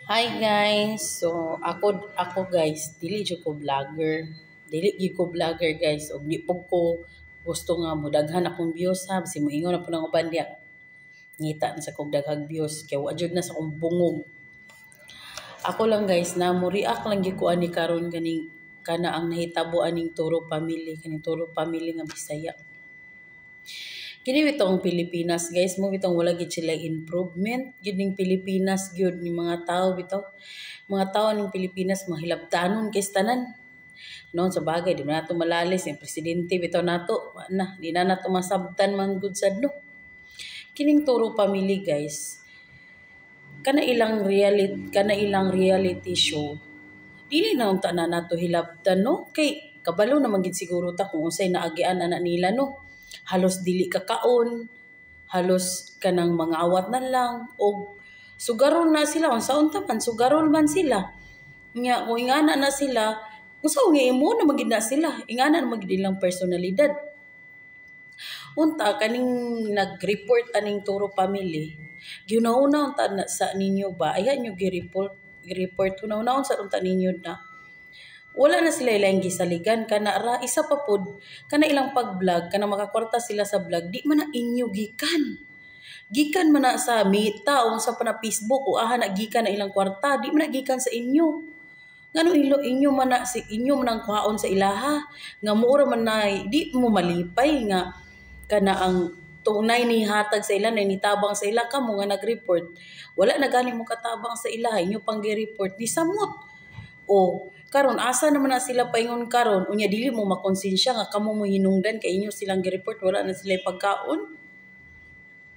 Hi guys. So ako guys, dili jud ko vlogger. Dili gyud ko vlogger guys. Og di pug ko gusto nga mo daghan akong views ha, basi moingon na po ng uban diya. Ngita na sa kog daghang views kay wa jud na sa kong bungog. Ako lang guys na mo react lang gyud ko ani karon kaning kana ang nahitabo aning Turo family, kaning Turo family nga Bisaya. Kini bitong Pilipinas guys, mo bitong wala gid sila improvement gid ning Pilipinas gyud ni mga tao bitaw. Mga tao ning Pilipinas mahilabtanon kay tanan. Noon sa bagay di man nato malalis yung presidente bitaw nato. Na, di na nato masabtan man gud sad no. Kining Turo family guys, kana ilang reality show. Dili na unta na nato hilabtan no kay kabalo naman gid siguro ta kung unsay naagian ana nila no. Halos dili kakaon, halos kanang mga awat na lang o sugarol na sila unsaon ta man sugarol man sila. Nya kung ingana na sila, unsa nga imo na magid na sila, ingana na magid ilang personalidad. Unta kaning nag-report aning Turo family. Giuna-una unta na sa ninyo ba? Ayan nyo gi-report una-una sa unta ninyo na wala na sila ilang gisaligan kana ra isa pa pod kana ilang pag-vlog kana makakwarta sila sa vlog di man na inyo gikan man na sa Meta o sa pa na Facebook o aha na gikan na ilang kwarta di man na gikan sa inyo ngano inyo man na si inyo man ang kuhaon sa ilaha nga mura man na di mo malipay nga kana ang tunay ni hatag sa ila na nitabang sa ila kamo nga nag-report wala na gani mo katabang sa ilaha inyo pang gi-report di samot o karon asa naman na sila paingon karon unya dili mo makonsensya nga kamo mo hinungdan kay inyo silang gi-report wala na sila pagkaon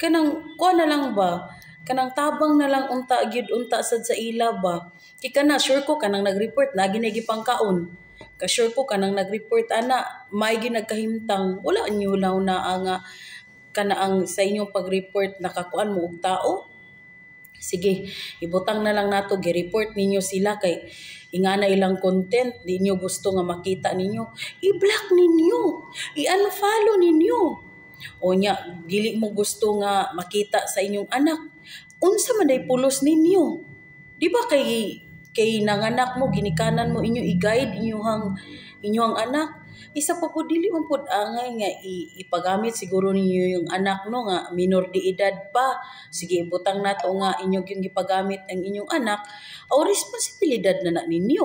kanang kuha na lang ba kanang tabang na lang unta gyud unta sad sa ila ba kay kana sure ko kanang nag-report na ginay gipangkaon ka sure ko kanang nag-report ana may ginagkahimtang wala nyo law na nga kana ang sa inyong pag-report nakakuan mo og tao. Sige, ibutang na lang nato gi-report ninyo sila kay ingana ilang content di nyo gusto nga makita ninyo. I-block ninyo, i-unfollow ninyo. O nya dili mo gusto nga makita sa inyong anak. Unsa man day pulos ninyo? Di ba kay nanganak mo ginikanan mo inyo i-guide inyong anak? Isa pa po dili man pud angay nga ipagamit siguro ninyo yung anak no nga minor de edad pa. Sige ibutang nato nga inyo gyud gipagamit ang inyong anak o responsibilidad na ninyo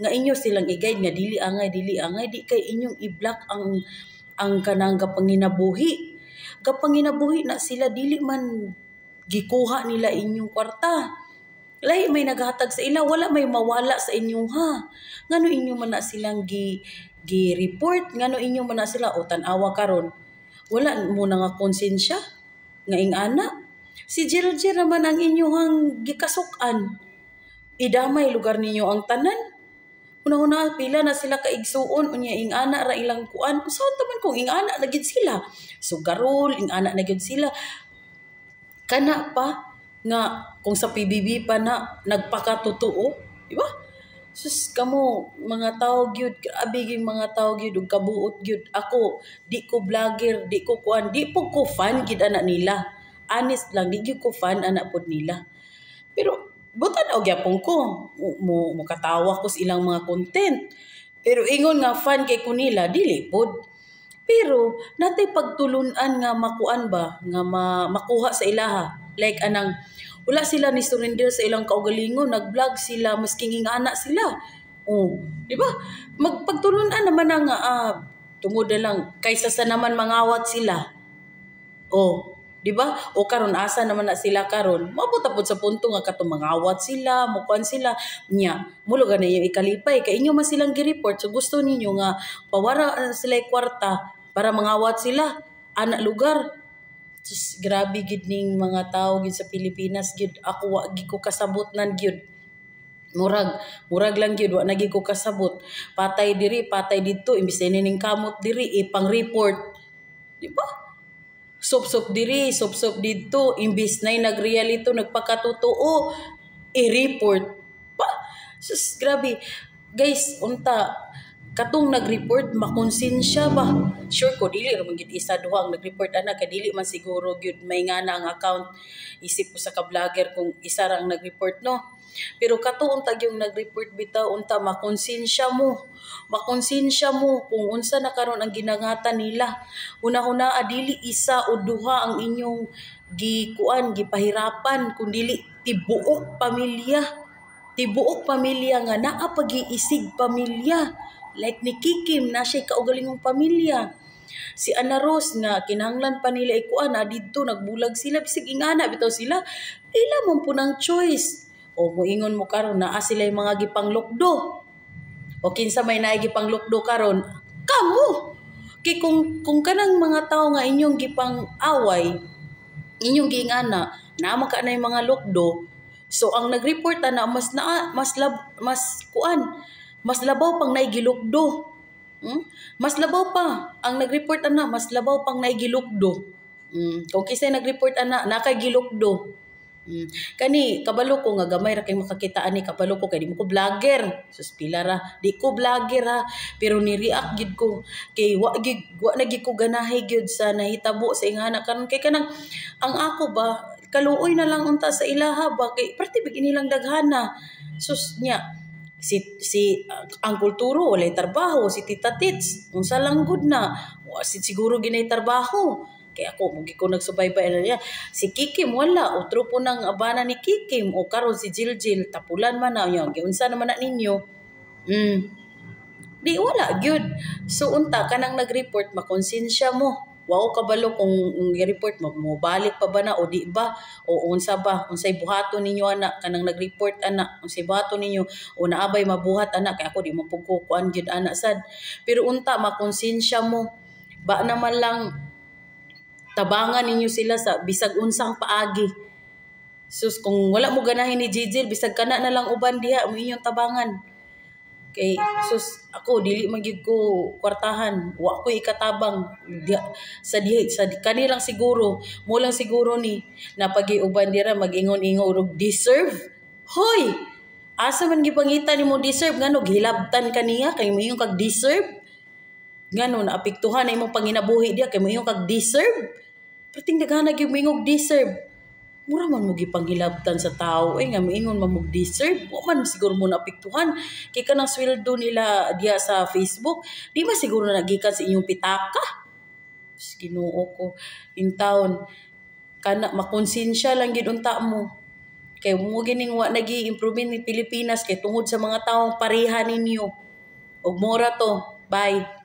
nga inyo silang i-guide nga dili angay di kay inyong i-block ang kanang gapanginabuhi na sila dili man gikuha nila inyong kwarta. Lahi may naghatag sa ila, wala may mawala sa inyo ha. Ngano inyo man na silang gi-report, ngano inyo man na sila o tanawa karon. Wala mo na nga konsensya nga ingana. Si Gerald naman ang inyong gikasukan. Idamay lugar ninyo ang tanan. Una-una pila na sila kaigsuon unya ingana ra ilang kuan. So taman kung ingana na gid sila. Sugarol ingana na gid sila. Kana pa nga kung sa PBB pa na nagpakatotoo, di ba? Sus kamo mga tao gyud, grabe gyud mga tao gyud ug kabuot gyud. Ako di ko vlogger, di ko kuan, di po ko fan gid ana nila. Honest lang, di gyud ko fan ana pod nila. Pero butan og gyapon ko mo katawa ko sa ilang mga content. Pero ingon nga fan kay ko nila, dili pod. Pero natay pagtulunan nga makuan ba nga makuha sa ilaha. Like anang wala sila ni surrender sa ilang kaugalingon, nag-vlog sila masking ingana sila. Oh, di ba? Magpagtulunan naman na nga tungod na lang kaysa sa naman mangawat sila. Oh, di ba? O karon asa naman na sila karon. Mabutapod sa punto nga katong mangawat sila, mukuan sila. Nya, mulugan na yung ikalipay kay inyo man silang gi-report so gusto ninyo nga pawara sila kwarta para mangawat sila ana lugar. Just, grabe gid ning mga tao gid sa Pilipinas gid ako wa gid ko kasabot nan gid murag lang gid wa na gid ko kasabot patay diri patay didto imbis na ning kamot diri ipang report di ba sop diri sop didto imbis na nagrealito nagpakatotoo i-report pa sus grabe guys unta katong nag-report makonsensya ba? Sure ko dili ra man gid isa duha ang nag-report ana kay dili man siguro gyud may ngana ang account. Isip ko sa ka-vlogger kung isa ra ang nag-report no. Pero katuon tag yung nag-report bitaw unta makonsensya mo. Makonsensya mo kung unsa na karon ang ginangatan nila. Una-una dili isa o duha ang inyong gipahirapan kundi tibuok pamilya. Tibuok pamilya nga naa pag-iisig pamilya. Like ni Kikim na siya kaugalingong pamilya. Si Ana Rose nga kinahanglan pa nila ikuan didto nagbulag sila bisig ingana bitaw sila ila man po ng choice. O moingon mo karon naa sila yung mga gipanglukdo. O kinsa may naay gipanglukdo karon kamo. Kay kung kanang mga tao nga inyong gipang away inyong giingana naman ka na yung mga lukdo. So ang nag-report na mas labaw pang naigilukdo. Mas labaw pa ang nag-report mas labaw pang naigilukdo. Kung kisay nag-report nakay gilukdo. Kani kabalo ko nga gamay ra kay makakitaan ni kabalo ko kay di mo ko vlogger. Sus pila ra di ko vlogger ha pero ni-react gid ko kay wa na gid ko ganahay gyud sa nahitabo sa ingana karon kay kanang ang ako ba kaluoy na lang unta sa ilaha ba kay parte big inilang daghana. Sus nya si ang kulturo walay trabaho si Tita Tits unsa lang gud na siguro ginay trabaho kay ako mugi ko nagsubaybay na niya si Kikim wala otro po nang abana ni Kikim o karon si Jiljil tapulan man na yung unsa naman na ninyo di wala gyud so unta kanang nag-report makonsensya mo wow kabalo kung i-report mo balik pa ba na o di ba o unsa ba unsay buhaton ninyo anak kanang nag-report anak unsay buhaton ninyo o naabay mabuhat anak kay ako di mo pug kuan gyud anak sad pero unta makonsensya mo ba naman lang tabangan ninyo sila sa bisag unsang paagi. Sus kung wala mo ganahin ni Jijil bisag kana na lang uban diha mo inyong tabangan. Kay sus ako dili man gyud ko kwartahan, wa ko ikatabang sa kanilang siguro, mo lang siguro ni napagi-uban dira mag-ingon-ingon og deserve. Hoy, asa man gipangita nimo deserve ngano gihilabtan kaniya kay mo kag deserve. Ngano naapektuhan na imong panginabuhi diya kay mo kag deserve. Perting daghana gyud mo deserve. Mura man mo gipanghilabtan sa tao nga moingon man mo deserve. Wa man siguro mo naapektuhan kay kanang sweldo nila diya sa Facebook, di ba siguro nagikan sa inyong pitaka? Ginoo ko in town kana makonsensya lang gid unta mo. Kay mo gining wa nagi-improve ni Pilipinas kay tungod sa mga taong pareha ninyo. Og mora to. Bye.